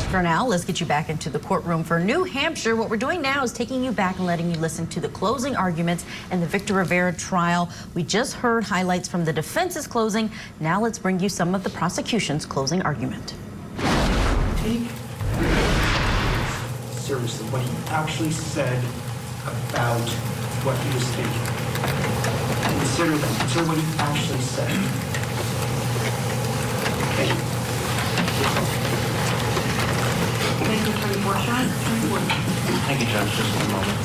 For now, let's get you back into the courtroom for New Hampshire. What we're doing now is taking you back and letting you listen to the closing arguments in the Victor Rivera trial. We just heard highlights from the defense's closing. Now let's bring you some of the prosecution's closing argument. Take seriously what he actually said about what he was thinking. Consider that. Consider what he actually said. Thank you. Thank you, 24 shots. 24. Thank you, Judge. Just one moment.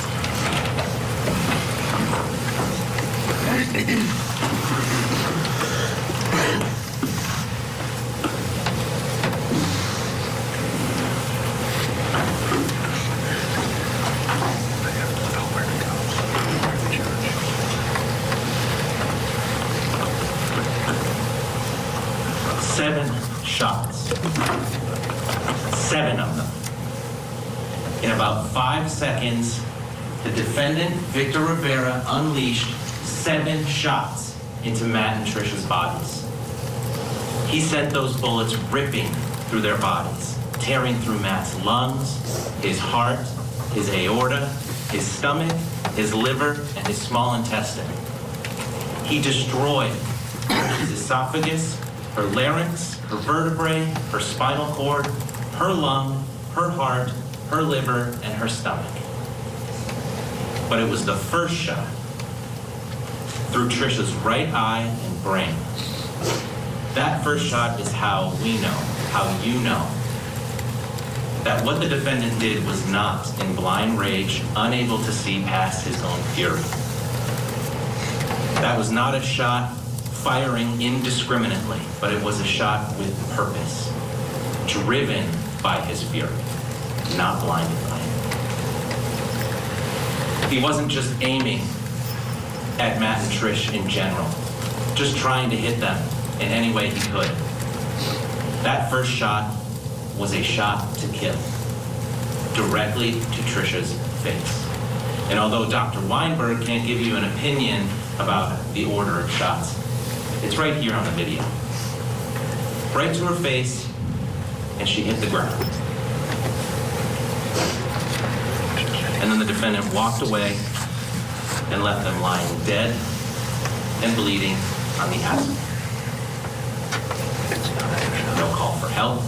Seven shots. 7 of them. In about 5 seconds, the defendant, Victor Rivera, unleashed 7 shots into Matt and Trisha's bodies. He sent those bullets ripping through their bodies, tearing through Matt's lungs, his heart, his aorta, his stomach, his liver, and his small intestine. He destroyed his esophagus, her larynx, her vertebrae, her spinal cord, her lung, her heart, her liver, and her stomach. But it was the first shot through Trisha's right eye and brain. That first shot is how we know, how you know, that what the defendant did was not in blind rage, unable to see past his own fury. That was not a shot firing indiscriminately, but it was a shot with purpose, driven by his fury, not blinded by it. He wasn't just aiming at Matt and Trish in general, just trying to hit them in any way he could. That first shot was a shot to kill, directly to Trisha's face. And although Dr. Weinberg can't give you an opinion about the order of shots, it's right here on the video. Right to her face, and she hit the ground. And then the defendant walked away and left them lying dead and bleeding on the asphalt. No call for help,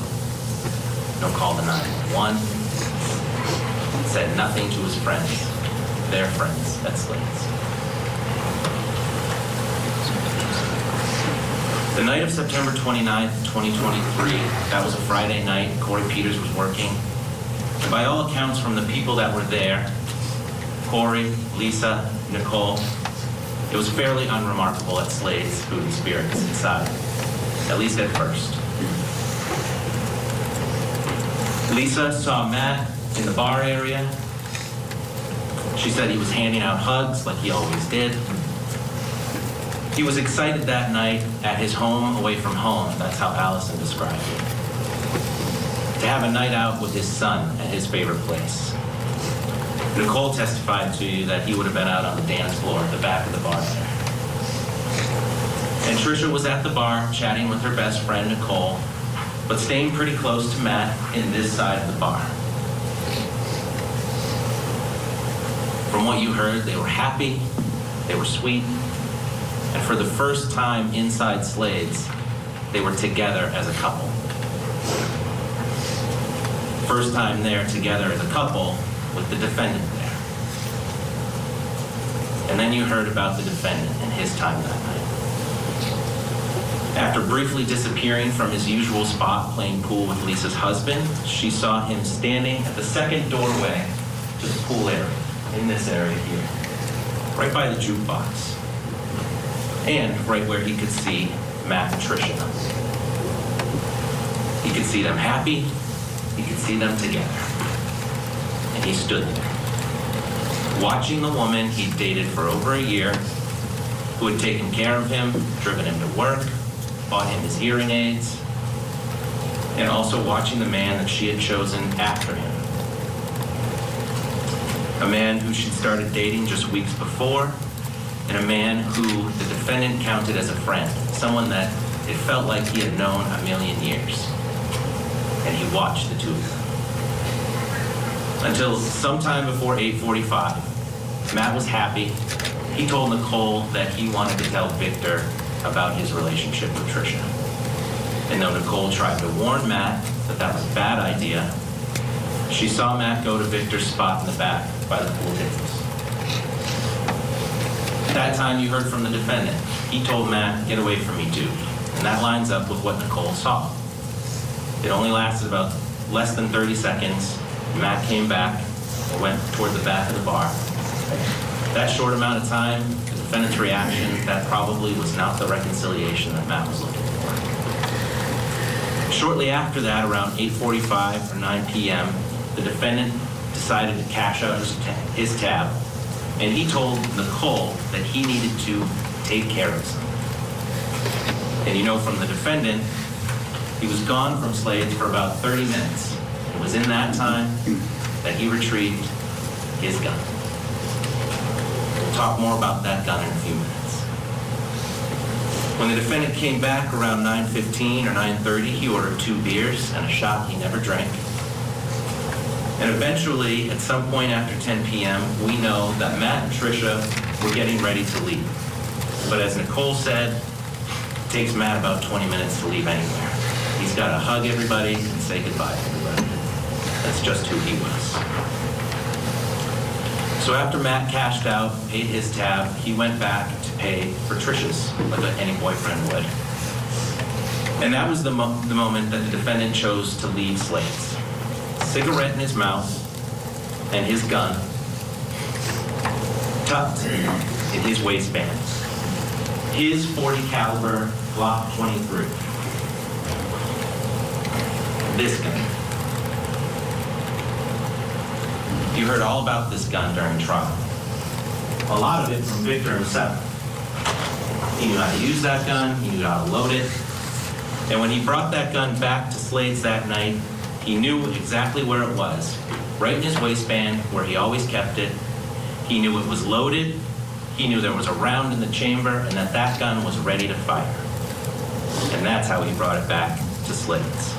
no call to 911, said nothing to his friends, their friends at Slade's. The night of September 29th, 2023, that was a Friday night, Corey Peters was working. And by all accounts from the people that were there, Corey, Lisa, Nicole, it was fairly unremarkable at Slade's Food and Spirits inside, at least at first. Lisa saw Matt in the bar area. She said he was handing out hugs like he always did. He was excited that night at his home away from home. That's how Allison described it. To have a night out with his son at his favorite place. Nicole testified to you that he would have been out on the dance floor at the back of the bar there. And Trisha was at the bar chatting with her best friend, Nicole, but staying pretty close to Matt in this side of the bar. From what you heard, they were happy, they were sweet, and for the first time inside Slade's, they were together as a couple. First time there together as a couple with the defendant there. And then you heard about the defendant and his time that night. After briefly disappearing from his usual spot playing pool with Lisa's husband, she saw him standing at the second doorway to the pool area, in this area here, right by the jukebox. And right where he could see Matt and Tricia. He could see them happy, he could see them together. And he stood there, watching the woman he'd dated for over a year, who had taken care of him, driven him to work, bought him his hearing aids, and also watching the man that she had chosen after him. A man who she'd started dating just weeks before, and a man who the defendant counted as a friend, someone that it felt like he had known a million years. and he watched the two of them. Until sometime before 8:45, Matt was happy. He told Nicole that he wanted to tell Victor about his relationship with Tricia. And though Nicole tried to warn Matt that that was a bad idea, she saw Matt go to Victor's spot in the back by the pool tables. That time you heard from the defendant. He told Matt, "Get away from me, dude." And that lines up with what Nicole saw. It only lasted about less than 30 seconds. Matt came back and went toward the back of the bar. That short amount of time, the defendant's reaction, that probably was not the reconciliation that Matt was looking for. Shortly after that, around 8:45 or 9 p.m., the defendant decided to cash out his tab, and he told Nicole that he needed to take care of something. And you know from the defendant, he was gone from Slade's for about 30 minutes. It was in that time that he retrieved his gun. We'll talk more about that gun in a few minutes. When the defendant came back around 9:15 or 9:30, he ordered 2 beers and a shot he never drank. And eventually, at some point after 10 p.m., we know that Matt and Tricia were getting ready to leave. But as Nicole said, it takes Matt about 20 minutes to leave anywhere. He's got to hug everybody and say goodbye to everybody. That's just who he was. So after Matt cashed out, paid his tab, he went back to pay for Tricia's, like any boyfriend would. And that was the moment that the defendant chose to leave Slade's. Cigarette in his mouth and his gun tucked in his waistband. His .40 caliber Glock 23. This gun. You heard all about this gun during trial. A lot of it from Victor himself. He knew how to use that gun, he knew how to load it. And when he brought that gun back to Slade's that night, he knew exactly where it was, right in his waistband where he always kept it. He knew it was loaded, he knew there was a round in the chamber, and that that gun was ready to fire. And that's how he brought it back to Slade's.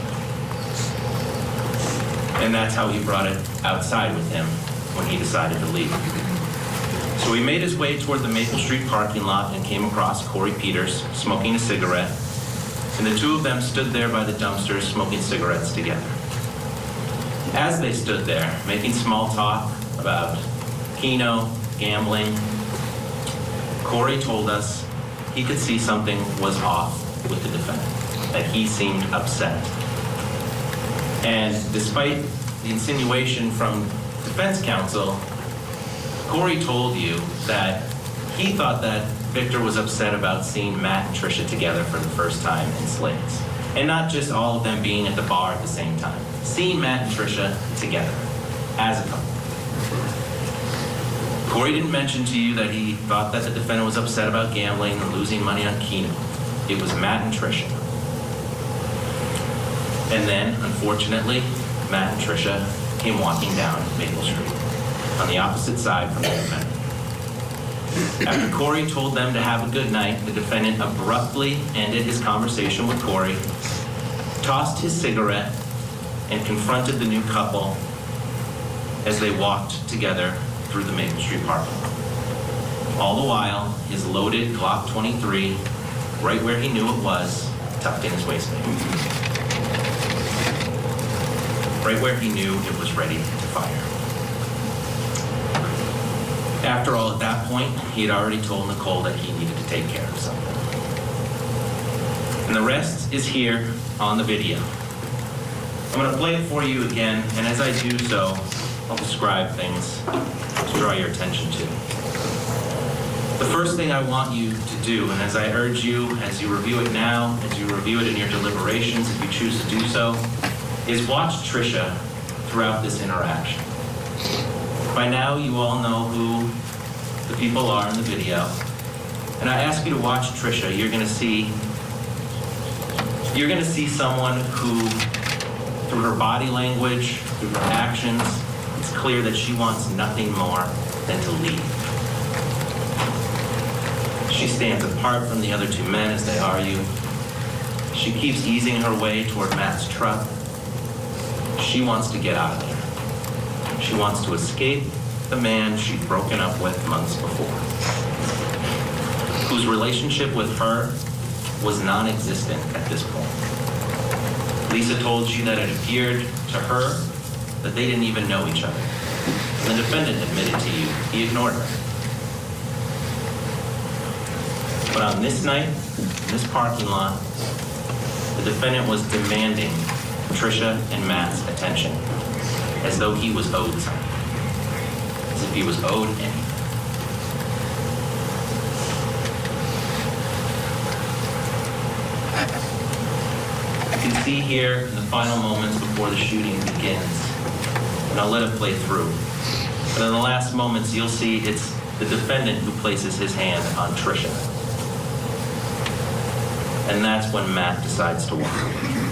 And that's how he brought it outside with him when he decided to leave. So he made his way toward the Maple Street parking lot and came across Corey Peters smoking a cigarette. And the two of them stood there by the dumpsters smoking cigarettes together. As they stood there, making small talk about Keno, gambling, Corey told us he could see something was off with the defendant, that he seemed upset. And despite the insinuation from defense counsel, Corey told you that he thought that Victor was upset about seeing Matt and Tricia together for the first time in Slade's. And not just all of them being at the bar at the same time. Seeing Matt and Tricia together as a couple. Corey didn't mention to you that he thought that the defendant was upset about gambling and losing money on Keno. It was Matt and Tricia. And then, unfortunately, Matt and Tricia came walking down Maple Street on the opposite side from the defendant. After Corey told them to have a good night, the defendant abruptly ended his conversation with Corey, tossed his cigarette, and confronted the new couple as they walked together through the Maple Street parking lot. All the while, his loaded Glock 23, right where he knew it was, tucked in his waistband. Right where he knew it was ready to fire. After all, at that point, he had already told Nicole that he needed to take care of something. And the rest is here on the video. I'm going to play it for you again, and as I do so, I'll describe things to draw your attention to. The first thing I want you to do, and as I urge you, as you review it now, as you review it in your deliberations, if you choose to do so, is watch Tricia throughout this interaction. By now, you all know who the people are in the video. And I ask you to watch Tricia. You're going to see someone who, through her body language, through her actions, it's clear that she wants nothing more than to leave. She stands apart from the other two men as they argue. She keeps easing her way toward Matt's truck. She wants to get out of there. She wants to escape the man she'd broken up with months before, whose relationship with her was non-existent at this point. Lisa told you that it appeared to her that they didn't even know each other. And the defendant admitted to you he ignored her. But on this night, in this parking lot, the defendant was demanding Patricia and Matt's attention, as though he was owed something, as if he was owed anything. You can see here in the final moments before the shooting begins, and I'll let it play through. But in the last moments, you'll see it's the defendant who places his hand on Tricia. And that's when Matt decides to walk away.